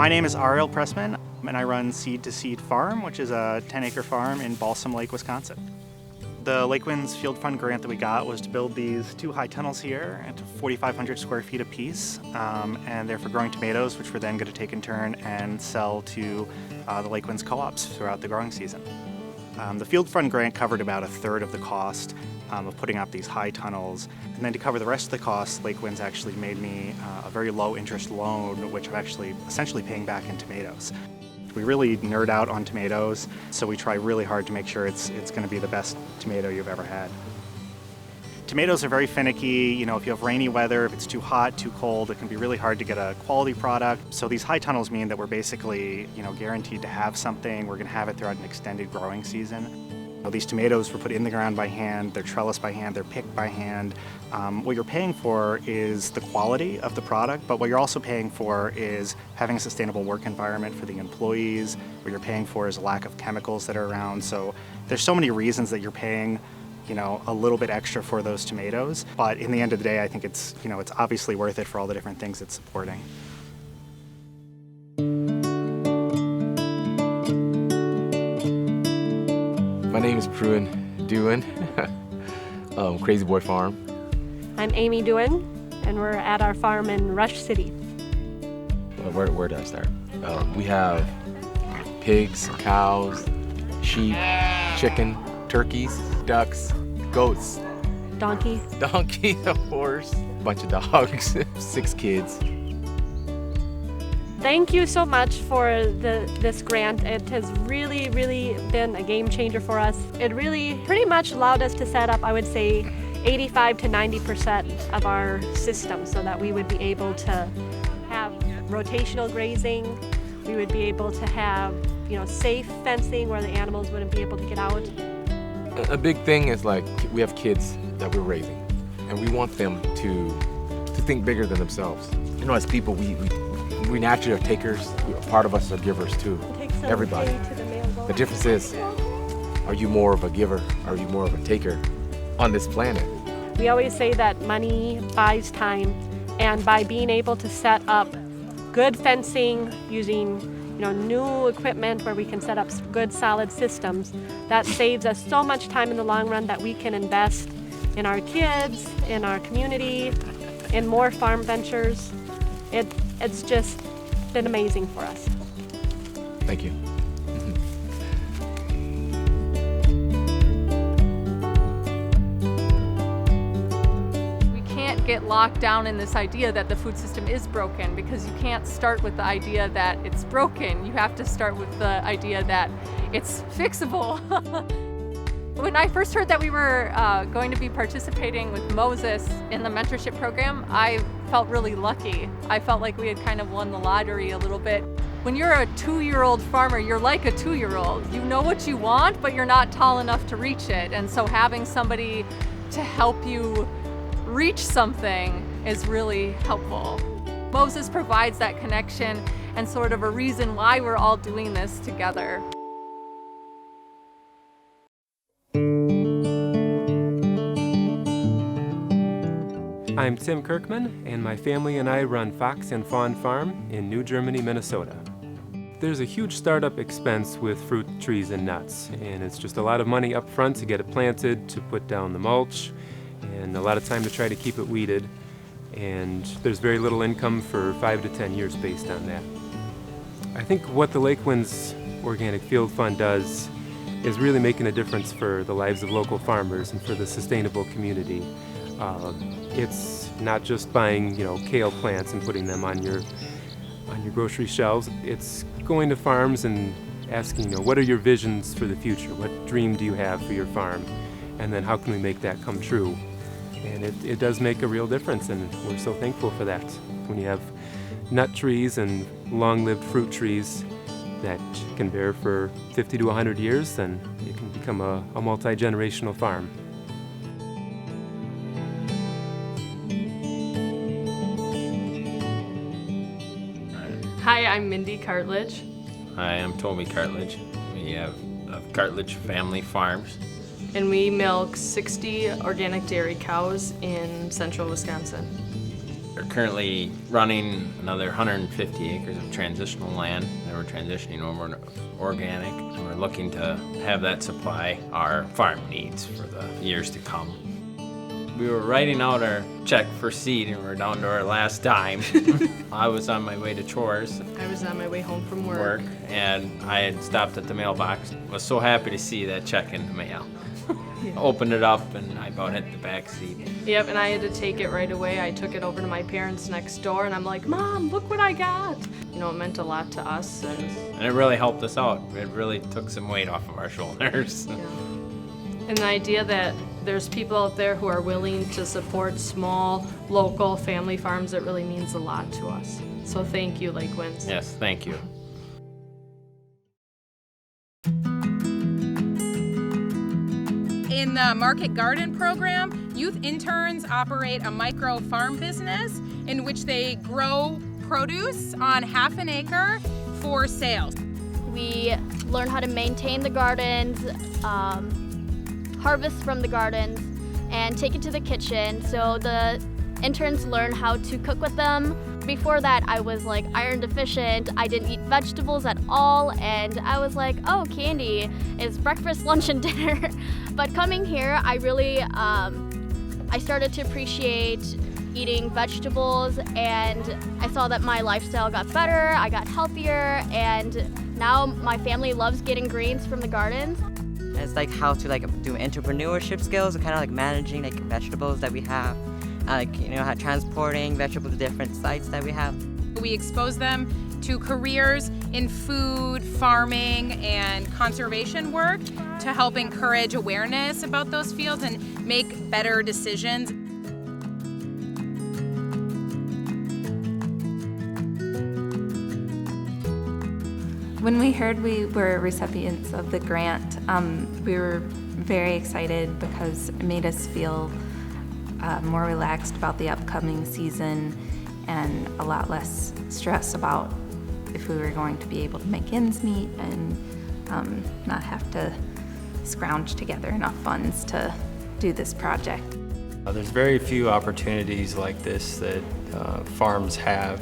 My name is Ariel Pressman, and I run Seed to Seed Farm, which is a 10-acre farm in Balsam Lake, Wisconsin. The Lakewinds Field Fund grant that we got was to build these 2 high tunnels here at 4,500 square feet apiece, and they're for growing tomatoes, which we're then going to take in turn and sell to the Lakewinds co-ops throughout the growing season. The Field Fund grant covered about 1/3 of the cost of putting up these high tunnels, and then to cover the rest of the costs, Lakewinds actually made me a very low interest loan, which I'm actually essentially paying back in tomatoes. We really nerd out on tomatoes, so we try really hard to make sure it's going to be the best tomato you've ever had. Tomatoes are very finicky. You know, if you have rainy weather, if it's too hot, too cold, it can be really hard to get a quality product. So these high tunnels mean that we're basically, guaranteed to have something. We're going to have it throughout an extended growing season. These tomatoes were put in the ground by hand, they're trellised by hand, they're picked by hand. What you're paying for is the quality of the product, but what you're also paying for is having a sustainable work environment for the employees. What you're paying for is a lack of chemicals that are around. So there's so many reasons that you're paying a little bit extra for those tomatoes. But in the end of the day, I think it's obviously worth it for all the different things it's supporting. My name is Pruin Dewan, Crazy Boy Farm. I'm Amy Dewan, and we're at our farm in Rush City. Where do I start? We have pigs, cows, sheep, chicken, turkeys, ducks, goats, Donkey, a horse, a bunch of dogs, 6 kids. Thank you so much for this grant. It has really, really been a game changer for us. It really pretty much allowed us to set up, I would say, 85 to 90% of our system so that we would be able to have rotational grazing. We would be able to have, safe fencing where the animals wouldn't be able to get out. A big thing is we have kids that we're raising, and we want them to think bigger than themselves. As people, we naturally are takers. Part of us are givers too. Everybody. The difference is, are you more of a giver? Or are you more of a taker on this planet? We always say that money buys time, and by being able to set up good fencing using new equipment where we can set up good solid systems, that saves us so much time in the long run that we can invest in our kids, in our community, in more farm ventures. It's just been amazing for us. Thank you. We can't get locked down in this idea that the food system is broken, because you can't start with the idea that it's broken. You have to start with the idea that it's fixable. When I first heard that we were going to be participating with Moses in the mentorship program, I felt really lucky. I felt like we had kind of won the lottery a little bit. When you're a 2-year-old farmer, you're like a 2-year-old. You know what you want, but you're not tall enough to reach it. And so having somebody to help you reach something is really helpful. Moses provides that connection and sort of a reason why we're all doing this together. I'm Tim Kirkman, and my family and I run Fox and Fawn Farm in New Germany, Minnesota. There's a huge startup expense with fruit trees and nuts, and it's just a lot of money up front to get it planted, to put down the mulch, and a lot of time to try to keep it weeded. And there's very little income for 5 to 10 years based on that. I think what the Lakewinds Organic Field Fund does is really making a difference for the lives of local farmers and for the sustainable community. It's not just buying, kale plants and putting them on your grocery shelves. It's going to farms and asking, what are your visions for the future? What dream do you have for your farm? And then how can we make that come true? And it does make a real difference, and we're so thankful for that. When you have nut trees and long-lived fruit trees that can bear for 50 to 100 years, then it can become a multi-generational farm. Hi, I'm Mindy Cartledge. Hi, I'm Toby Cartledge. We have Cartledge Family Farms. And we milk 60 organic dairy cows in central Wisconsin. We're currently running another 150 acres of transitional land that we're transitioning over to organic, and we're looking to have that supply our farm needs for the years to come. We were writing out our check for seed and we're down to our last dime. I was on my way to chores. I was on my way home from work. And I had stopped at the mailbox. Was so happy to see that check in the mail. Opened it up and I about hit the back seat. Yep, and I had to take it right away. I took it over to my parents next door and I'm like, Mom, look what I got. You know, it meant a lot to us. And it really helped us out. It really took some weight off of our shoulders. Yeah. And the idea that there's people out there who are willing to support small, local family farms, it really means a lot to us. So thank you, Lakewinds. Yes, thank you. In the Market Garden program, youth interns operate a micro farm business in which they grow produce on half an acre for sales. We learn how to maintain the gardens, harvest from the gardens, and take it to the kitchen. So the interns learn how to cook with them. Before that, I was like iron deficient. I didn't eat vegetables at all, and I was like, oh, candy is breakfast, lunch, and dinner. But coming here, I really, I started to appreciate eating vegetables, and I saw that my lifestyle got better, I got healthier, and now my family loves getting greens from the gardens. It's like how to do entrepreneurship skills, kind of like managing vegetables that we have, how transporting vegetables to different sites that we have. We expose them to careers in food, farming, and conservation work to help encourage awareness about those fields and make better decisions. When we heard we were recipients of the grant, we were very excited because it made us feel more relaxed about the upcoming season and a lot less stress about if we were going to be able to make ends meet and not have to scrounge together enough funds to do this project. There's very few opportunities like this that farms have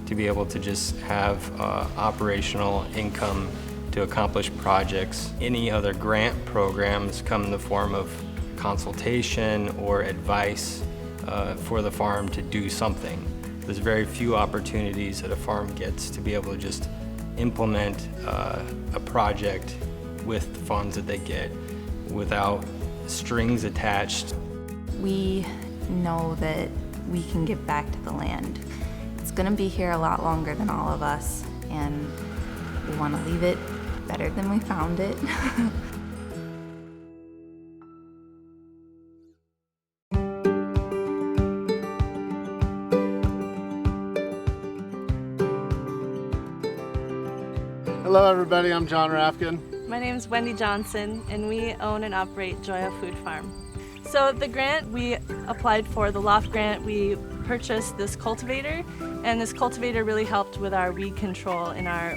to be able to just have operational income to accomplish projects. Any other grant programs come in the form of consultation or advice for the farm to do something. There's very few opportunities that a farm gets to be able to just implement a project with the funds that they get without strings attached. We know that we can give back to the land. It's going to be here a lot longer than all of us, and we want to leave it better than we found it. Hello everybody, I'm John Rafkin. My name is Wendy Johnson, and we own and operate Joya Food Farm. So the grant we applied for, the LOFT grant, we purchased this cultivator, and this cultivator really helped with our weed control in our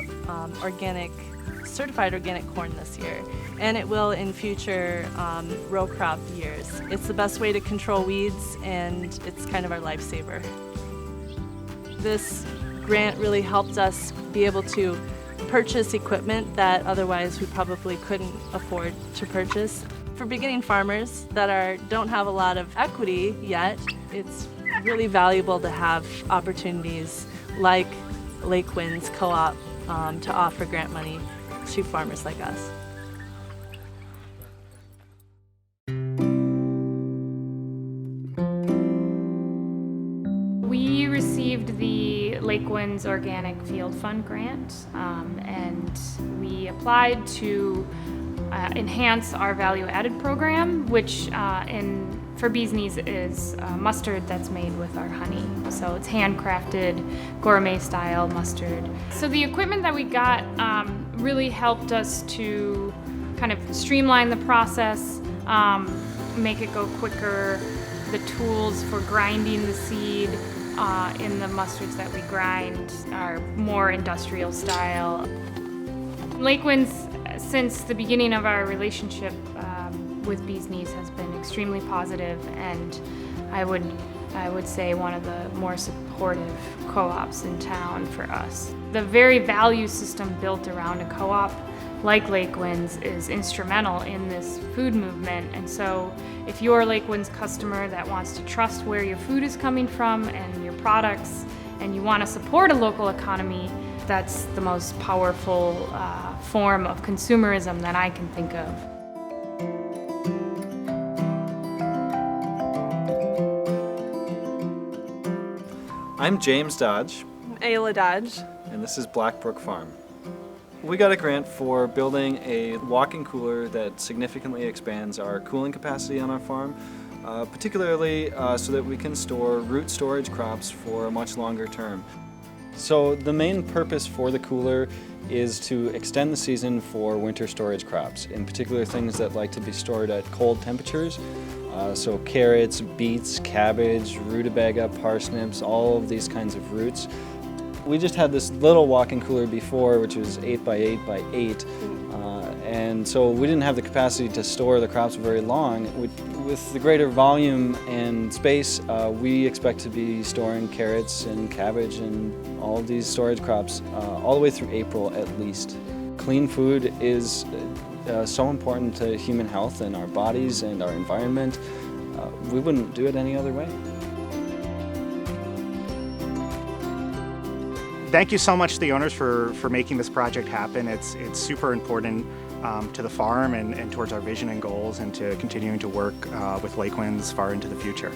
certified organic corn this year, and it will in future row crop years. It's the best way to control weeds, and it's kind of our lifesaver. This grant really helped us be able to purchase equipment that otherwise we probably couldn't afford to purchase. For beginning farmers that don't have a lot of equity yet, it's really valuable to have opportunities like Lakewinds Co-op to offer grant money to farmers like us. We received the Lakewinds Organic Field Fund grant, and we applied to enhance our value-added program, which for Bee's Knees is mustard that's made with our honey. So it's handcrafted, gourmet-style mustard. So the equipment that we got really helped us to kind of streamline the process, make it go quicker. The tools for grinding the seed in the mustards that we grind are more industrial style. Lakewinds, since the beginning of our relationship with Bee's Knees, has been extremely positive, and I would I would say one of the more supportive co-ops in town for us. The very value system built around a co-op like Lakewinds is instrumental in this food movement, and so if you're a Lakewinds customer that wants to trust where your food is coming from and your products, and you want to support a local economy, that's the most powerful form of consumerism that I can think of. I'm James Dodge. Ayla Dodge. And this is Blackbrook Farm. We got a grant for building a walk-in cooler that significantly expands our cooling capacity on our farm, particularly so that we can store root storage crops for a much longer term. So the main purpose for the cooler is to extend the season for winter storage crops, in particular things that like to be stored at cold temperatures. So carrots, beets, cabbage, rutabaga, parsnips, all of these kinds of roots. We just had this little walk-in cooler before, which was 8 by 8 by 8, and so we didn't have the capacity to store the crops very long. With the greater volume and space, we expect to be storing carrots and cabbage and all of these storage crops all the way through April at least. Clean food is so important to human health and our bodies and our environment. We wouldn't do it any other way. Thank you so much to the owners for making this project happen. It's super important to the farm and towards our vision and goals, and to continuing to work with Lakewinds far into the future.